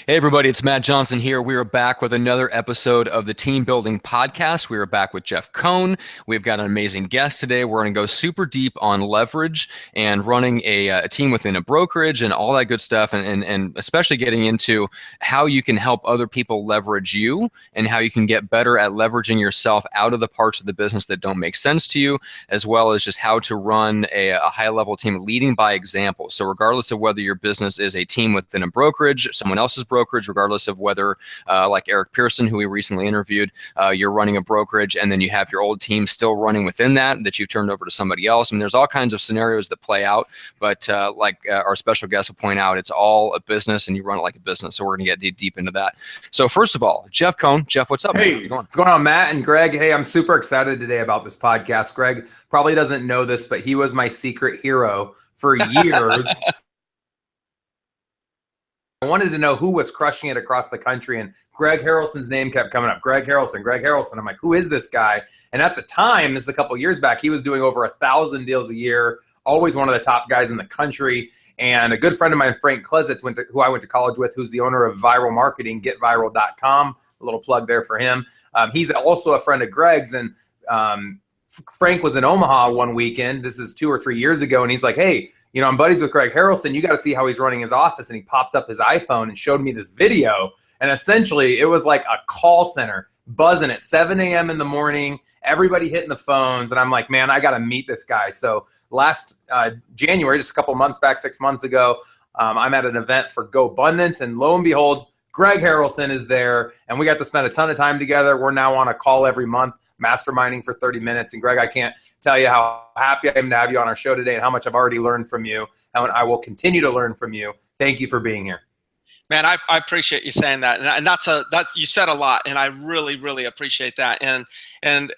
Hey everybody, it's Matt Johnson here. We are back with another episode of the Team Building Podcast. We are back with Jeff Cohn. We've got an amazing guest today. We're going to go super deep on leverage and running a team within a brokerage and all that good stuff, and especially getting into how you can help other people leverage you and how you can get better at leveraging yourself out of the parts of the business that don't make sense to you, as well as just how to run a high-level team leading by example. So regardless of whether your business is a team within a brokerage, someone else's brokerage, regardless of whether, like Eric Pearson, who we recently interviewed, you're running a brokerage and then you have your old team still running within that you've turned over to somebody else. I mean, there's all kinds of scenarios that play out, but like our special guest will point out, it's all a business and you run it like a business. So we're going to get deep into that. So first of all, Jeff Cohn. Jeff, what's up? Hey, how's it going? what's going on, Matt and Greg? Hey, I'm super excited today about this podcast. Greg probably doesn't know this, but he was my secret hero for years. I wanted to know who was crushing it across the country, and Greg Harrelson's name kept coming up. Greg Harrelson, Greg Harrelson. I'm like, who is this guy? And at the time, this is a couple of years back, he was doing over 1,000 deals a year, always one of the top guys in the country. And a good friend of mine, Frank Klesitz, who I went to college with, who's the owner of Viral Marketing, getviral.com. A little plug there for him. He's also a friend of Greg's, and Frank was in Omaha one weekend. This is 2 or 3 years ago, and he's like, hey, you know, I'm buddies with Greg Harrelson. You got to see how he's running his office. And he popped up his iPhone and showed me this video. And essentially, it was like a call center buzzing at 7 a.m. in the morning, everybody hitting the phones. And I'm like, man, I got to meet this guy. So last January, just a couple months back, 6 months ago, I'm at an event for GoBundance. And lo and behold, Greg Harrelson is there. And we got to spend a ton of time together. We're now on a call every month, masterminding for 30 minutes. And Greg, I can't tell you how happy I am to have you on our show today and how much I've already learned from you. And I will continue to learn from you. Thank you for being here. Man, I appreciate you saying that, and that's you said a lot, and I really appreciate that, and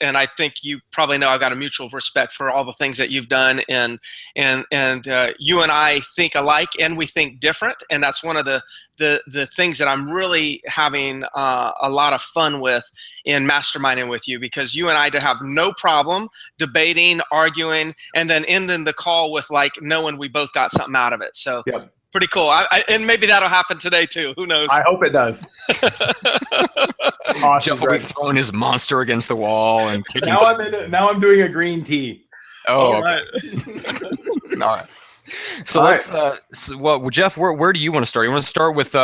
I think you probably know I've got a mutual respect for all the things that you've done, and you and I think alike, and we think different, and that's one of the things that I'm really having a lot of fun with in masterminding with you, because you and I have no problem debating, arguing, and then ending the call with like knowing we both got something out of it. So. Yep. Pretty cool. And maybe that'll happen today too. Who knows? I hope it does. Awesome, Jeff will be throwing his monster against the wall and kicking. Now I'm doing a green tea. Oh, all right. All right. So let's. Jeff, where do you want to start? You want to start with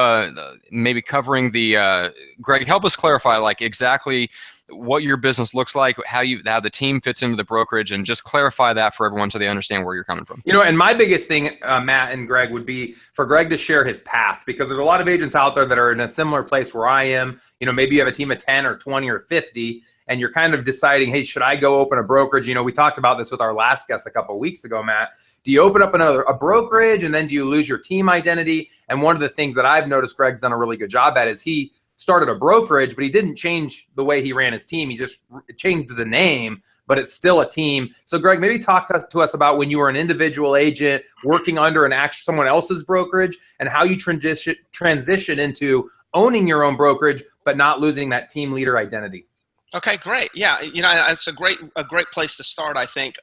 maybe covering the Greg? Help us clarify, like exactly what your business looks like, how the team fits into the brokerage, and just clarify that for everyone so they understand where you're coming from. You know, and my biggest thing, Matt and Greg, would be for Greg to share his path, because there's a lot of agents out there that are in a similar place where I am. You know, maybe you have a team of 10 or 20 or 50, and you're kind of deciding, hey, should I go open a brokerage? You know, we talked about this with our last guest a couple of weeks ago, Matt. Do you open up a brokerage, and then do you lose your team identity? And one of the things that I've noticed Greg's done a really good job at is he started a brokerage, but he didn't change the way he ran his team. He just changed the name, but it's still a team. So Greg, maybe talk to us about when you were an individual agent working under someone else's brokerage, and how you transition into owning your own brokerage, but not losing that team leader identity. Okay, great. Yeah, you know, it's a great place to start, I think.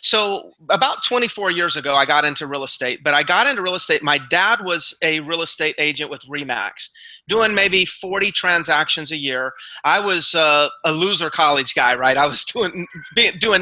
So about 24 years ago, I got into real estate, but I got into real estate. My dad was a real estate agent with RE/MAX, doing maybe 40 transactions a year. I was a loser college guy, right? I was doing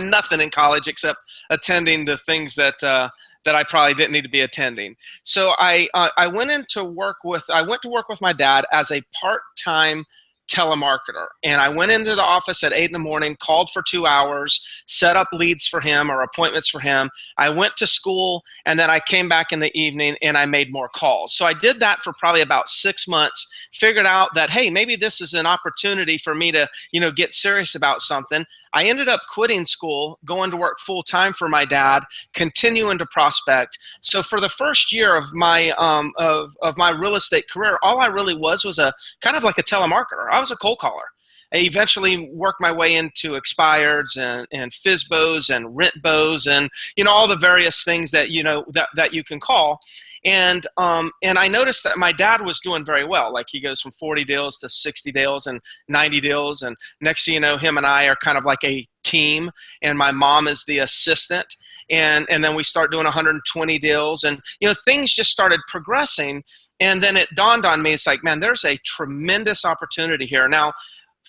nothing in college except attending the things that I probably didn't need to be attending. So I went to work with my dad as a part-time telemarketer. And I went into the office at 8 in the morning, called for 2 hours, set up leads for him or appointments for him. I went to school, and then I came back in the evening and I made more calls. So I did that for probably about 6 months, figured out that, hey, maybe this is an opportunity for me to, you know, get serious about something. I ended up quitting school, going to work full time for my dad, continuing to prospect. So for the first year of my of my real estate career, all I really was a kind of like a telemarketer. I was a cold caller. I eventually worked my way into expireds and FSBOs and rentbos and, you know, all the various things that, you know, that you can call. And I noticed that my dad was doing very well. Like he goes from 40 deals to 60 deals and 90 deals. And next thing you know, him and I are kind of like a team, and my mom is the assistant. And then we start doing 120 deals, and, you know, things just started progressing. And then it dawned on me, it's like, man, there's a tremendous opportunity here. Now,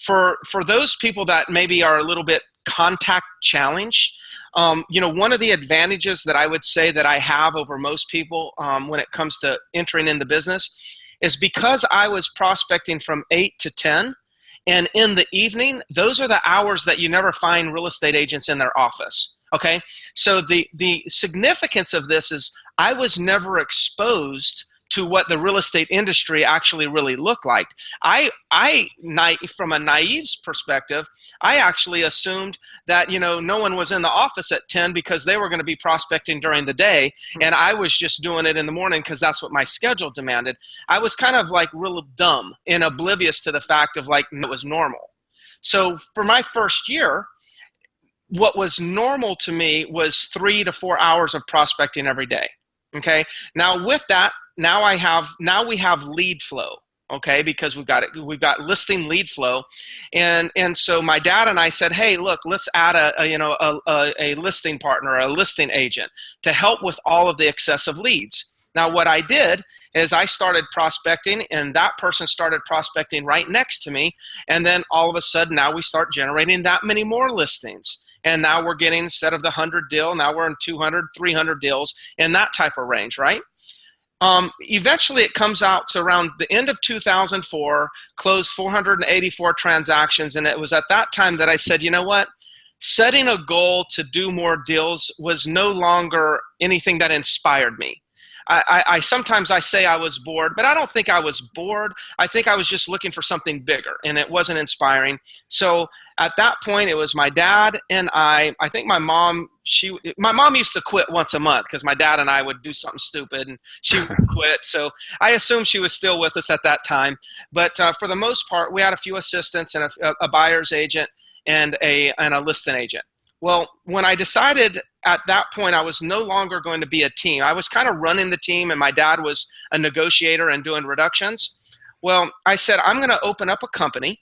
for those people that maybe are a little bit contact challenged, one of the advantages that I would say that I have over most people when it comes to entering into business is because I was prospecting from 8 to 10, and in the evening, those are the hours that you never find real estate agents in their office. Okay, so the significance of this is I was never exposed to what the real estate industry actually really looked like. From a naive perspective, I actually assumed that, no one was in the office at 10 because they were going to be prospecting during the day, and I was just doing it in the morning because that's what my schedule demanded. I was kind of like real dumb and oblivious to the fact of like it was normal. So for my first year, what was normal to me was 3 to 4 hours of prospecting every day. Okay. Now with that, now we have lead flow. Okay, because we've got listing lead flow, and so my dad and I said, hey, look, let's add a listing partner, a listing agent to help with all of the excessive leads. Now what I did is I started prospecting, and that person started prospecting right next to me, and then all of a sudden now we start generating that many more listings. And now we're getting, instead of the 100 deal, now we're in 200, 300 deals in that type of range, right? Eventually it comes out to around the end of 2004, closed 484 transactions. And it was at that time that I said, you know what? Setting a goal to do more deals was no longer anything that inspired me. I sometimes I say I was bored, but I don't think I was bored. I think I was just looking for something bigger, and it wasn't inspiring. So at that point, it was my dad and I think my mom, my mom used to quit once a month because my dad and I would do something stupid and she would quit. So I assume she was still with us at that time. But for the most part, we had a few assistants and a buyer's agent and a listing agent. Well, when I decided at that point I was no longer going to be a team, I was kind of running the team and my dad was a negotiator and doing reductions. Well, I said, I'm going to open up a company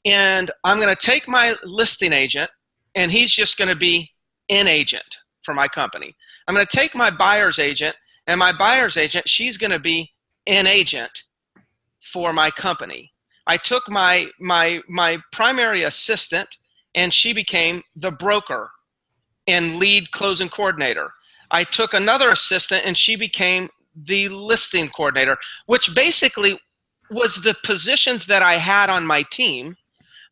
and I'm going to take my listing agent and he's just going to be an agent for my company. I'm going to take my buyer's agent and my buyer's agent, she's going to be an agent for my company. I took my primary assistant and she became the broker and lead closing coordinator. I took another assistant and she became the listing coordinator, which basically was the positions that I had on my team.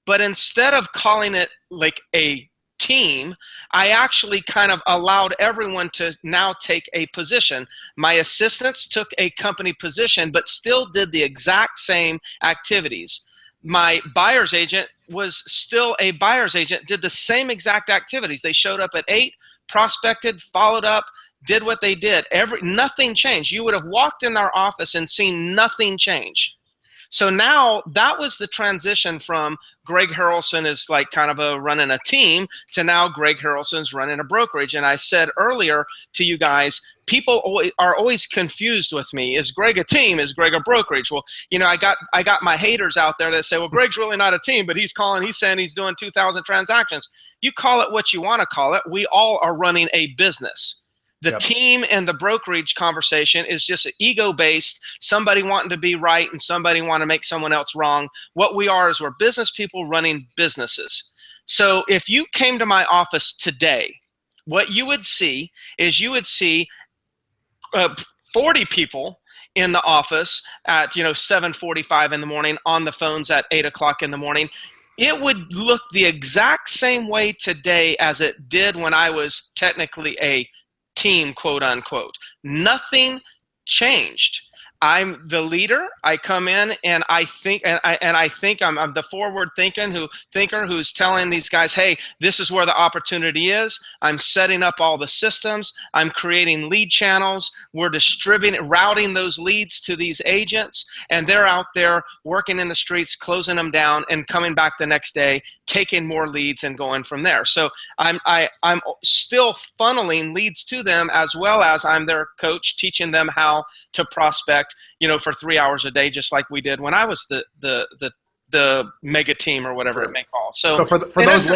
But instead of calling it like a team, I actually kind of allowed everyone to now take a position. My assistants took a company position, but still did the exact same activities. My buyer's agent was still a buyer's agent, did the same exact activities. They showed up at 8, prospected, followed up, did what they did. Nothing changed. You would have walked in our office and seen nothing change. So now that was the transition from Greg Harrelson is like kind of running a team to now Greg Harrelson's running a brokerage. And I said earlier to you guys, people are always confused with me. Is Greg a team? Is Greg a brokerage? Well, I got my haters out there that say, well, Greg's really not a team, but he's saying he's doing 2,000 transactions. You call it what you want to call it. We all are running a business. The team and the brokerage conversation is just ego-based, somebody wanting to be right and somebody want to make someone else wrong. What we are is we're business people running businesses. So if you came to my office today, what you would see is 40 people in the office at 7:45 in the morning, on the phones at 8 o'clock in the morning. It would look the exact same way today as it did when I was technically a team, quote unquote. Nothing changed. I'm the leader. I come in and I think, I'm the forward thinker who's telling these guys, hey, this is where the opportunity is. I'm setting up all the systems. I'm creating lead channels. We're routing those leads to these agents, and they're out there working in the streets, closing them down, and coming back the next day, taking more leads and going from there. So I'm still funneling leads to them, as well as I'm their coach, teaching them how to prospect, for 3 hours a day, just like we did when I was the mega team or whatever it may call. So for those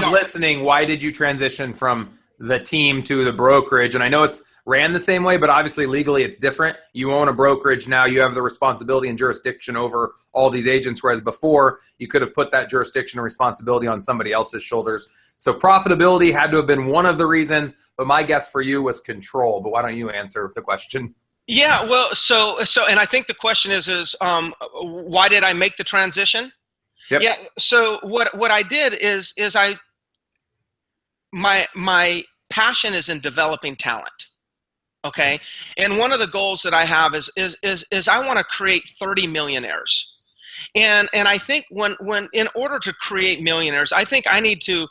listening, why did you transition from the team to the brokerage? And I know it's ran the same way, but obviously legally it's different. You own a brokerage now. You have the responsibility and jurisdiction over all these agents, whereas before you could have put that jurisdiction and responsibility on somebody else's shoulders. So profitability had to have been one of the reasons, but my guess for you was control. But why don't you answer the question? Yeah, well, so, and I think the question is why did I make the transition? Yep. Yeah. So what I did is my passion is in developing talent. Okay. And one of the goals that I have is I want to create 30 millionaires. And I think when in order to create millionaires, I think I need to,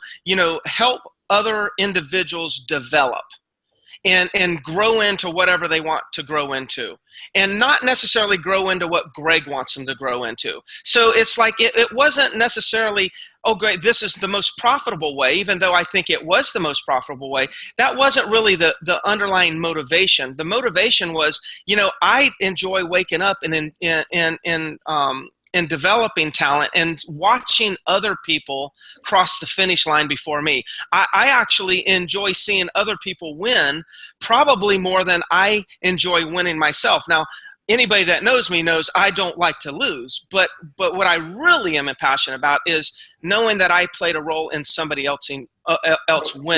help other individuals develop and grow into whatever they want to grow into, and not necessarily grow into what Greg wants them to grow into. So it's like it wasn't necessarily, oh great, this is the most profitable way, even though I think it was the most profitable way. That wasn't really the underlying motivation. The motivation was, I enjoy waking up and developing talent and watching other people cross the finish line before me. I actually enjoy seeing other people win probably more than I enjoy winning myself. Now, anybody that knows me knows I don't like to lose, but what I really am passionate about is knowing that I played a role in somebody else winning.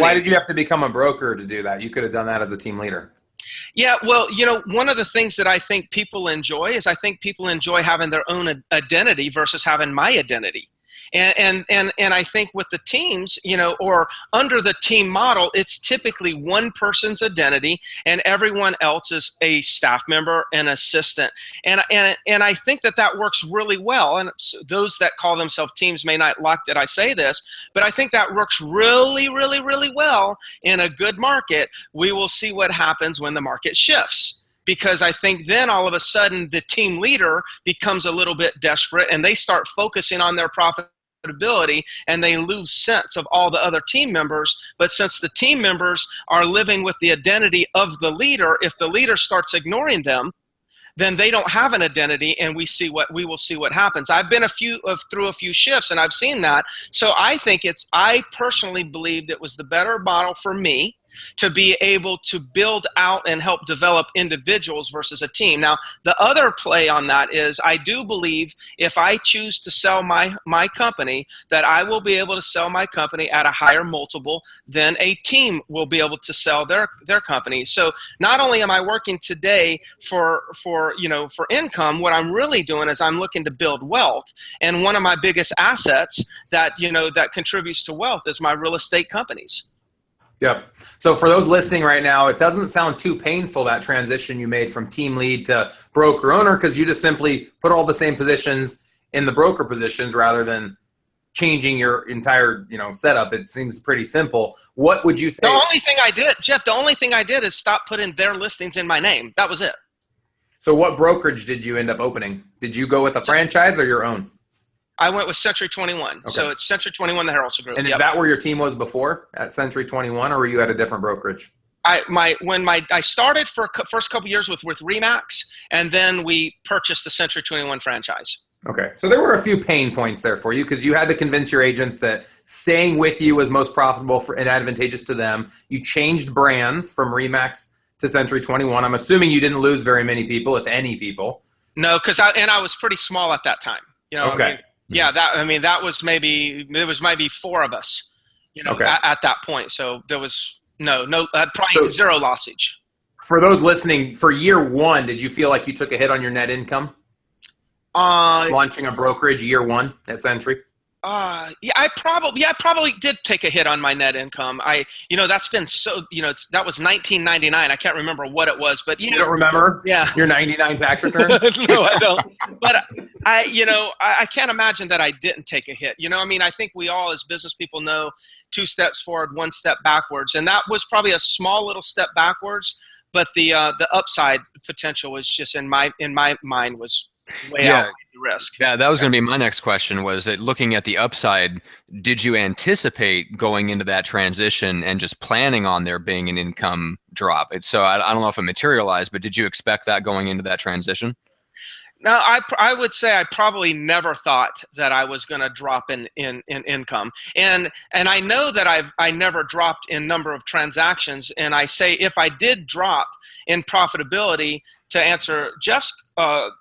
Why did you have to become a broker to do that? You could have done that as a team leader. Yeah, well, one of the things that I think people enjoy is I think people enjoy having their own identity versus having my identity. And I think with the teams, or under the team model, it's typically one person's identity and everyone else is a staff member and assistant. And I think that works really well. And those that call themselves teams may not like that I say this, but I think that works really, really, really well in a good market. We will see what happens when the market shifts. Because I think then all of a sudden the team leader becomes a little bit desperate and they start focusing on their profitability and they lose sense of all the other team members. But since the team members are living with the identity of the leader, if the leader starts ignoring them, then they don't have an identity, and we will see what happens. I've been through a few shifts and I've seen that. So I personally believed it was the better model for me to be able to build out and help develop individuals versus a team. Now, the other play on that is I do believe if I choose to sell my company, that I will be able to sell my company at a higher multiple than a team will be able to sell their company. So not only am I working today for income, what I'm really doing is I'm looking to build wealth. And one of my biggest assets that contributes to wealth is my real estate companies. Yep. So for those listening right now, it doesn't sound too painful, that transition you made from team lead to broker owner, because you just simply put all the same positions in the broker positions rather than changing your entire setup. It seems pretty simple. What would you say? The only thing I did, Jeff, is stop putting their listings in my name. That was it. So what brokerage did you end up opening? Did you go with a franchise or your own? I went with Century 21. Okay. So it's Century 21, the Harrelson Group. And is that where your team was before, at Century 21, or were you at a different brokerage? I started for first couple years with Remax, and then we purchased the Century 21 franchise. Okay. So there were a few pain points there for you because you had to convince your agents that staying with you was most profitable and advantageous to them. You changed brands from Remax to Century 21. I'm assuming you didn't lose very many people, if any people. No, because I was pretty small at that time. Okay. That was maybe 4 of us, at that point. So there was probably zero lossage. For those listening, for year one, did you feel like you took a hit on your net income? Launching a brokerage year one at Century? I probably did take a hit on my net income. That's been so, that was 1999. I can't remember what it was, but you don't remember? Yeah. Your 99 tax return? No, I don't. But I can't imagine that I didn't take a hit. I think we all as business people know 2 steps forward, 1 step backwards. And that was probably a small little step backwards, but the upside potential was just in my mind was way out the risk. Yeah, that was going to be my next question, was that looking at the upside, did you anticipate going into that transition and just planning on there being an income drop? So I don't know if it materialized, but did you expect that going into that transition? Now, I would say I probably never thought that I was going to drop in income, and I know that I never dropped in number of transactions, and I say if I did drop in profitability, to answer Jeff's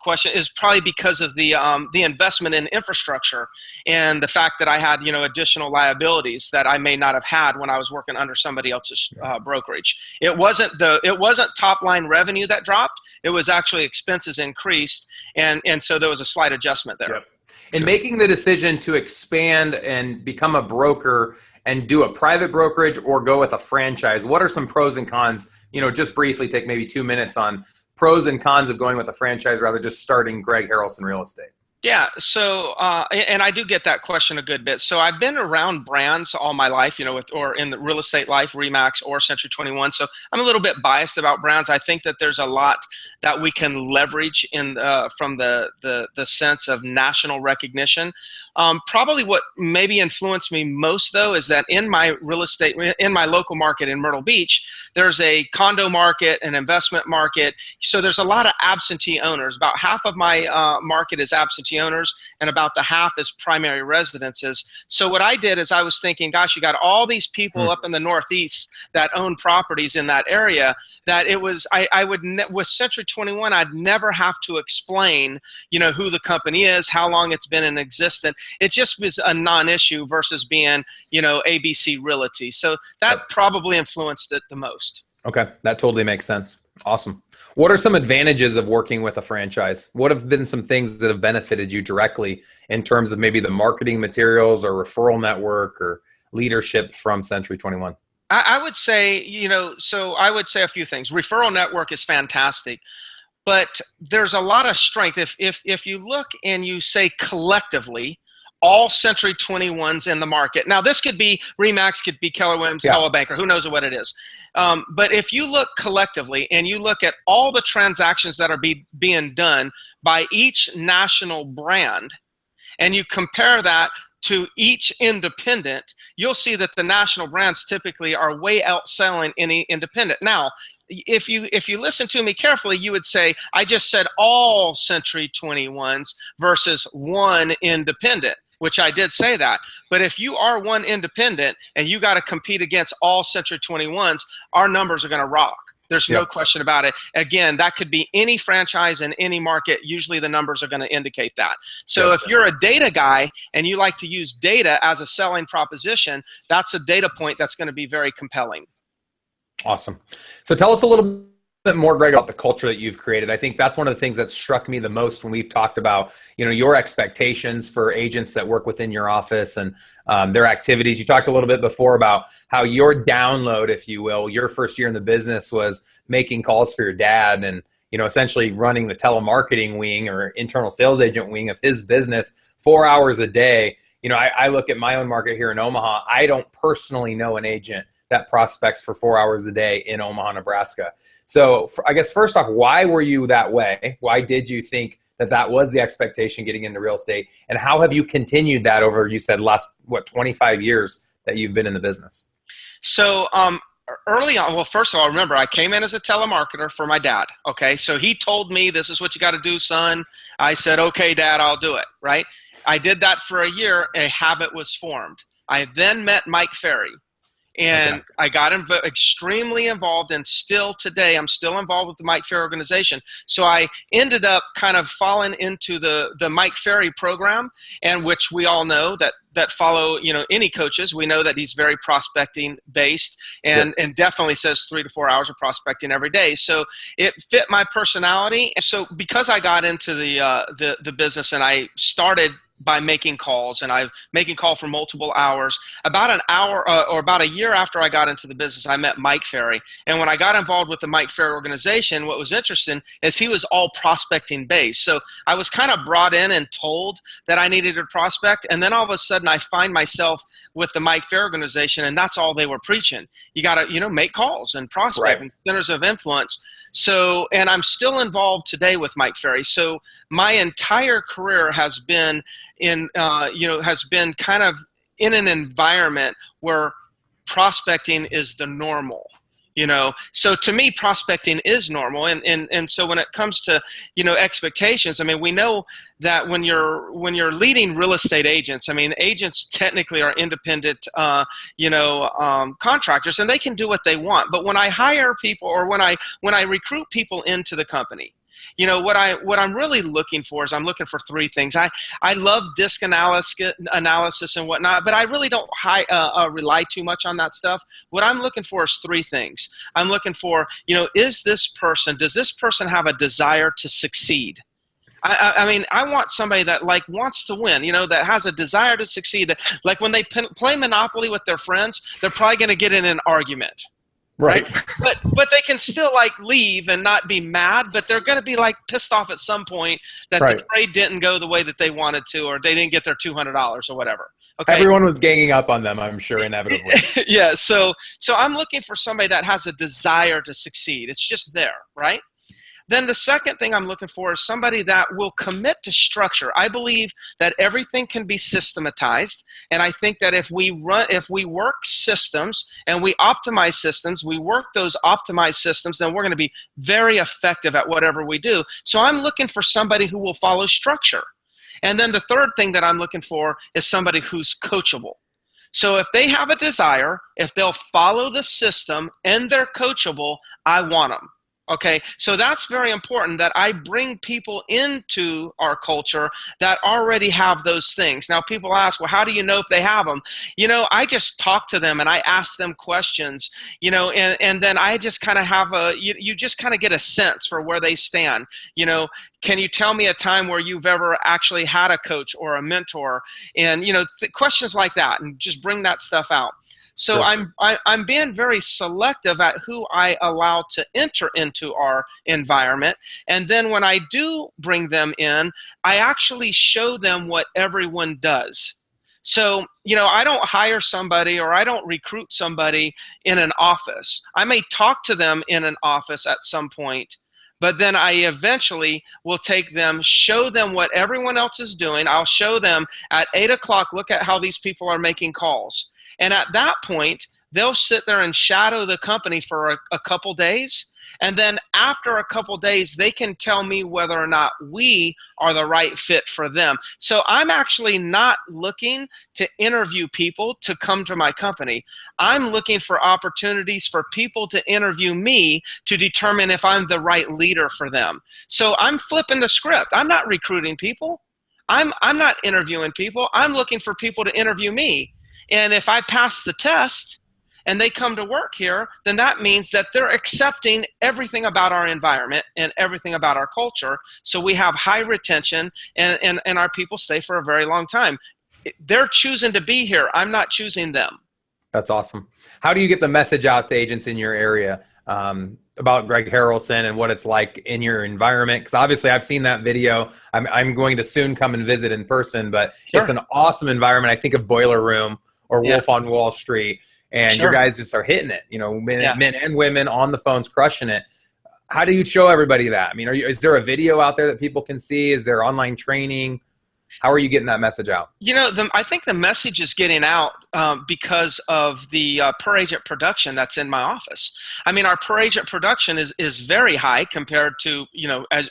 question, is probably because of the investment in infrastructure and the fact that I had additional liabilities that I may not have had when I was working under somebody else's brokerage. It wasn't top line revenue that dropped; it was actually expenses increased. And so there was a slight adjustment there. Yep. And making the decision to expand and become a broker and do a private brokerage or go with a franchise, what are some pros and cons? Just briefly take maybe 2 minutes on pros and cons of going with a franchise rather just starting Greg Harrelson Real Estate. Yeah. So, and I do get that question a good bit. So I've been around brands all my life, or in the real estate life, Remax or Century 21. So I'm a little bit biased about brands. I think that there's a lot that we can leverage from the sense of national recognition. Probably what maybe influenced me most though is that in my local market in Myrtle Beach, there's a condo market, an investment market. So there's a lot of absentee owners. About half of my market is absentee owners, and about the half is primary residences. So what I did is I was thinking, gosh, you got all these people up in the Northeast that own properties in that area, that it was, with Century 21, I'd never have to explain, who the company is, how long it's been in existence. It just was a non-issue versus being, ABC Realty. So that probably influenced it the most. Okay. That totally makes sense. Awesome. What are some advantages of working with a franchise? What have been some things that have benefited you directly in terms of maybe the marketing materials or referral network or leadership from Century 21? I would say, I would say a few things. Referral network is fantastic, but there's a lot of strength. If you look and you say collectively, all Century 21s in the market. Now, this could be Remax, could be Keller Williams, Coldwell Banker, who knows what it is. But if you look collectively and you look at all the transactions that are being done by each national brand, and you compare that to each independent, you'll see that the national brands typically are way outselling any independent. Now, if you listen to me carefully, you would say, I just said all Century 21s versus one independent, which I did say that. But if you are one independent and you got to compete against all Century 21s, our numbers are going to rock. There's no question about it. Again, that could be any franchise in any market. Usually the numbers are going to indicate that. So if you're a data guy and you like to use data as a selling proposition, that's a data point that's going to be very compelling. Awesome. So tell us a little bit more, Greg, about the culture that you've created. I think that's one of the things that struck me the most when we've talked about, your expectations for agents that work within your office and their activities. You talked a little bit before about how your download, if you will, your first year in the business was making calls for your dad and, essentially running the telemarketing wing or internal sales agent wing of his business 4 hours a day. I look at my own market here in Omaha. I don't personally know an agent that prospects for 4 hours a day in Omaha, Nebraska. So I guess first off, why were you that way? Why did you think that was the expectation getting into real estate? And how have you continued that over, you said last, 25 years that you've been in the business? So early on, well, first of all, remember, I came in as a telemarketer for my dad. Okay. So he told me, this is what you got to do, son. I said, okay, Dad, I'll do it. Right. I did that for a year. A habit was formed. I then met Mike Ferry. And I got extremely involved, and still today I'm still involved with the Mike Ferry organization. So I ended up kind of falling into the Mike Ferry program, and which we all know that follow any coaches. We know that he's very prospecting based, and definitely says 3 to 4 hours of prospecting every day. So it fit my personality. And so because I got into the business and I started by making calls, and I've making call for multiple hours. About an hour or about a year after I got into the business, I met Mike Ferry. And when I got involved with the Mike Ferry organization, what was interesting is he was all prospecting based. So I was kind of brought in and told that I needed to prospect. And then all of a sudden I find myself with the Mike Ferry organization, and that's all they were preaching. You got to, make calls and prospect and centers of influence. So, and I'm still involved today with Mike Ferry. So my entire career has been has been kind of in an environment where prospecting is the normal. So to me, prospecting is normal. And so when it comes to, expectations, I mean, we know that when you're leading real estate agents, I mean, agents technically are independent, contractors, and they can do what they want. But when I hire people, or when I recruit people into the company, what I'm really looking for is I'm looking for three things. I love disc analysis and whatnot, but I really don't rely too much on that stuff. What I'm looking for is three things. I'm looking for, does this person have a desire to succeed? I mean, I want somebody that wants to win, that has a desire to succeed. Like when they play Monopoly with their friends, they're probably going to get in an argument. Right. But they can still leave and not be mad, but they're going to be pissed off at some point that the trade didn't go the way that they wanted to, or they didn't get their $200 or whatever. Okay. Everyone was ganging up on them, I'm sure, inevitably. Yeah. So I'm looking for somebody that has a desire to succeed. It's just there, right? Then the second thing I'm looking for is somebody that will commit to structure. I believe that everything can be systematized, and I think that if we work systems and we optimize systems, we work those optimized systems, then we're going to be very effective at whatever we do. So I'm looking for somebody who will follow structure. And then the third thing that I'm looking for is somebody who's coachable. So if they have a desire, if they'll follow the system and they're coachable, I want them. Okay, so that's very important, that I bring people into our culture that already have those things. Now, people ask, well, how do you know if they have them? I just talk to them and I ask them questions, and then I just kind of have you just kind of get a sense for where they stand. Can you tell me a time where you've ever actually had a coach or a mentor? And, questions like that, and just bring that stuff out. So sure. I'm being very selective at who I allow to enter into our environment. And then when I do bring them in, I actually show them what everyone does. So, I don't hire somebody, or I don't recruit somebody in an office. I may talk to them in an office at some point, but then I eventually will take them, show them what everyone else is doing. I'll show them at 8 o'clock, look at how these people are making calls. And at that point, they'll sit there and shadow the company for a couple days. And then after a couple days, they can tell me whether or not we are the right fit for them. So I'm actually not looking to interview people to come to my company. I'm looking for opportunities for people to interview me to determine if I'm the right leader for them. So I'm flipping the script. I'm not recruiting people. I'm not interviewing people. I'm looking for people to interview me. And if I pass the test and they come to work here, then that means that they're accepting everything about our environment and everything about our culture. So we have high retention, and our people stay for a very long time. They're choosing to be here. I'm not choosing them. That's awesome. How do you get the message out to agents in your area about Greg Harrelson and what it's like in your environment? Because obviously I've seen that video. I'm going to soon come and visit in person, but sure. It's an awesome environment. I think of Boiler Room or Wolf on Wall Street, and sure. You guys just are hitting it, men and women on the phones crushing it. How do you show everybody that? I mean, is there a video out there that people can see? Is there online training? How are you getting that message out? I think the message is getting out because of the per agent production that's in my office. I mean, our per agent production is very high compared to,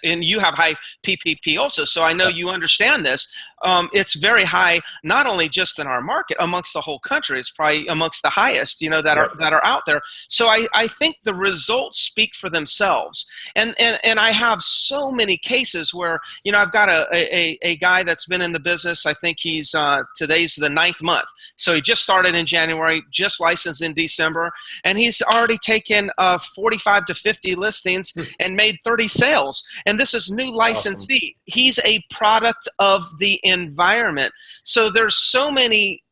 and you have high PPP also. So I know you understand this. It's very high, not only just in our market, amongst the whole country. It's probably amongst the highest, that are out there. So I think the results speak for themselves. And I have so many cases where, I've got a guy that's been in the business. I think he's today's the 9th month. So he just started in January, just licensed in December, and he's already taken 45 to 50 listings and made 30 sales. And this is new licensee. Awesome. He's a product of the environment. So there's so many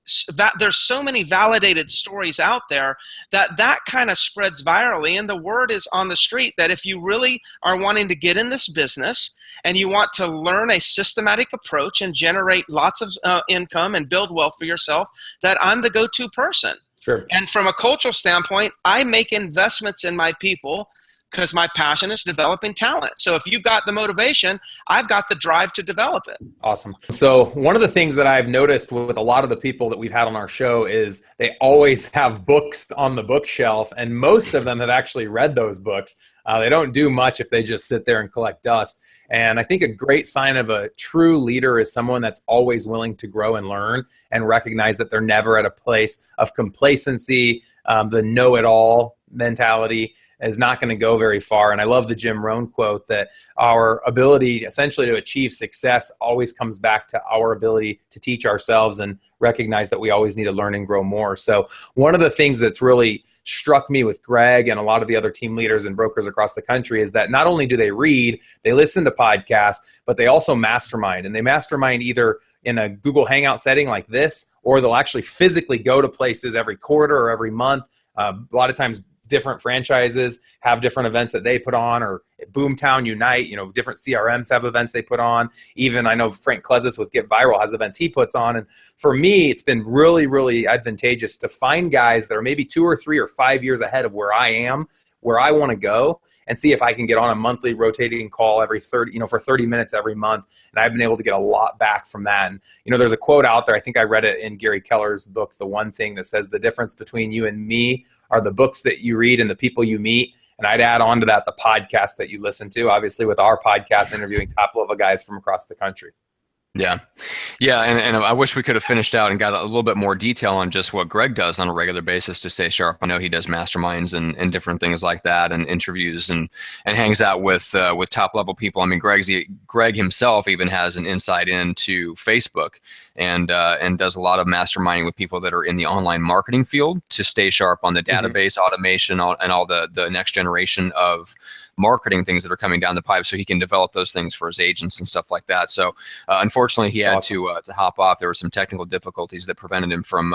validated stories out there that kind of spreads virally, and the word is on the street that if you really are wanting to get in this business and you want to learn a systematic approach and generate lots of income and build wealth for yourself, that I'm the go-to person. Sure. And from a cultural standpoint, I make investments in my people because my passion is developing talent. So if you've got the motivation, I've got the drive to develop it. Awesome. So one of the things that I've noticed with a lot of the people that we've had on our show is they always have books on the bookshelf, and most of them have actually read those books. They don't do much if they just sit there and collect dust. And I think a great sign of a true leader is someone that's always willing to grow and learn and recognize that they're never at a place of complacency. The know-it-all mentality is not going to go very far. And I love the Jim Rohn quote that our ability essentially to achieve success always comes back to our ability to teach ourselves and recognize that we always need to learn and grow more. So one of the things that's really struck me with Greg and a lot of the other team leaders and brokers across the country is that not only do they read, they listen to podcasts, but they also mastermind. And they mastermind either in a Google Hangout setting like this, or they'll actually physically go to places every quarter or every month. A lot of times different franchises have different events that they put on, or Boomtown Unite, different CRMs have events they put on. Even I know Frank Klezis with Get Viral has events he puts on. And for me, it's been really, really advantageous to find guys that are maybe 2 or 3 or 5 years ahead of where I am, where I want to go, and see if I can get on a monthly rotating call every 30, for 30 minutes every month. And I've been able to get a lot back from that. And, there's a quote out there, I think I read it in Gary Keller's book, The One Thing, that says the difference between you and me are the books that you read and the people you meet. And I'd add on to that the podcast that you listen to, obviously with our podcast interviewing top level guys from across the country. Yeah. Yeah. And I wish we could have finished out and got a little bit more detail on just what Greg does on a regular basis to stay sharp. I know he does masterminds and different things like that, and interviews and hangs out with top level people. I mean, Greg himself even has an insight into Facebook and does a lot of masterminding with people that are in the online marketing field to stay sharp on the database automation and all the next generation of marketing things that are coming down the pipe, so he can develop those things for his agents and stuff like that. So unfortunately he had to hop off. There were some technical difficulties that prevented him from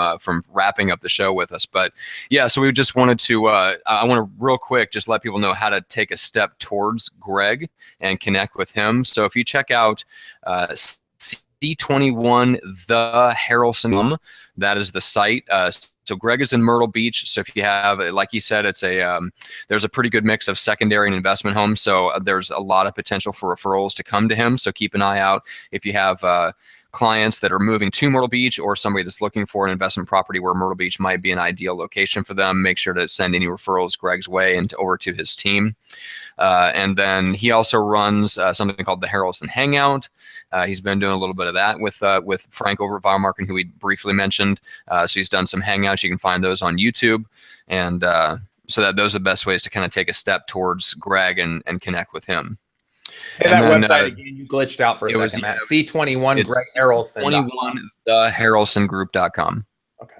wrapping up the show with us. But yeah, so we just wanted to I want to real quick just let people know how to take a step towards Greg and connect with him. So if you check out C21 The Harrelson, that is the site. So Greg is in Myrtle Beach. So if you have, like he said, it's there's a pretty good mix of secondary and investment homes. So there's a lot of potential for referrals to come to him. So keep an eye out if you have clients that are moving to Myrtle Beach, or somebody that's looking for an investment property where Myrtle Beach might be an ideal location for them. Make sure to send any referrals Greg's way and over to his team. And then he also runs something called the Harrelson Hangout. He's been doing a little bit of that with Frank over at Viral Marketing, who we briefly mentioned. So he's done some hangouts. You can find those on YouTube. And so those are the best ways to kind of take a step towards Greg and connect with him. Say that website again. You glitched out for a second, Matt. C21 Greg Harrelson. 21theharrelsongroup.com. Okay.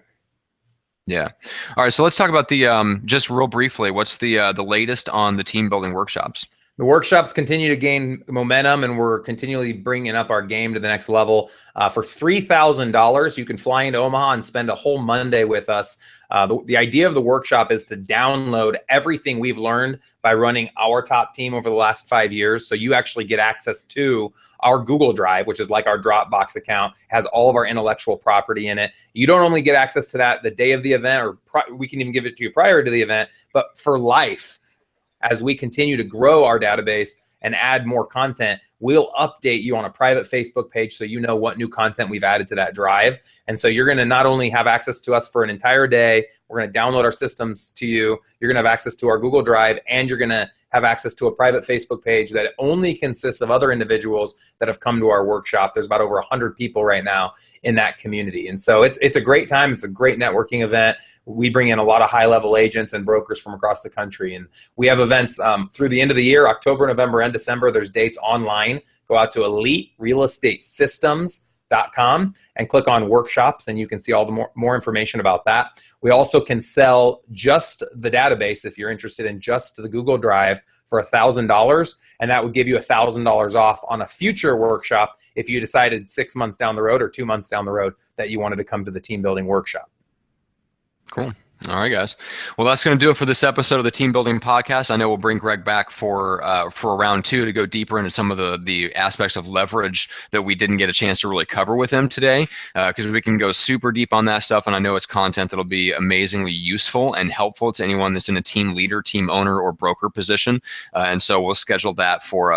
Yeah. All right. So let's talk about the just real briefly. What's the latest on the team building workshops? The workshops continue to gain momentum, and we're continually bringing up our game to the next level. For $3,000, you can fly into Omaha and spend a whole Monday with us. The idea of the workshop is to download everything we've learned by running our top team over the last 5 years. So you actually get access to our Google Drive, which is like our Dropbox account, has all of our intellectual property in it. You don't only get access to that the day of the event, or we can even give it to you prior to the event, but for life. As we continue to grow our database and add more content, we'll update you on a private Facebook page so you know what new content we've added to that drive. And so you're going to not only have access to us for an entire day, we're going to download our systems to you, you're going to have access to our Google Drive, and you're going to have access to a private Facebook page that only consists of other individuals that have come to our workshop. There's about over 100 people right now in that community. And so it's a great time. It's a great networking event. We bring in a lot of high-level agents and brokers from across the country. And we have events through the end of the year, October, November, and December. There's dates online. Go out to EliteRealEstateSystems.com and click on workshops, and you can see all the more information about that. We also can sell just the database if you're interested in just the Google Drive for $1,000, and that would give you $1,000 off on a future workshop if you decided 6 months down the road or 2 months down the road that you wanted to come to the team building workshop. Cool. All right, guys. Well, that's going to do it for this episode of the Team Building Podcast. I know we'll bring Greg back for round two to go deeper into some of the aspects of leverage that we didn't get a chance to really cover with him today, because we can go super deep on that stuff. And I know it's content that'll be amazingly useful and helpful to anyone that's in a team leader, team owner, or broker position. And so we'll schedule that for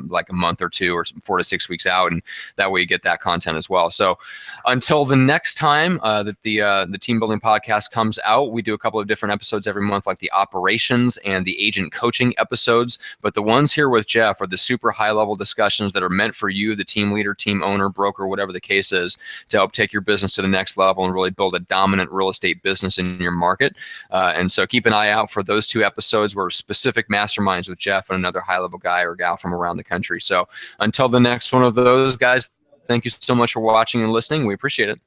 like a month or two or 4 to 6 weeks out, and that way you get that content as well. So until the next time that the Team Building Podcast comes out, we do a couple of different episodes every month, like the operations and the agent coaching episodes. But the ones here with Jeff are the super high level discussions that are meant for you, the team leader, team owner, broker, whatever the case is, to help take your business to the next level and really build a dominant real estate business in your market. And so keep an eye out for those 2 episodes where specific masterminds with Jeff and another high level guy or gal from around the country. So until the next one of those, guys, thank you so much for watching and listening. We appreciate it.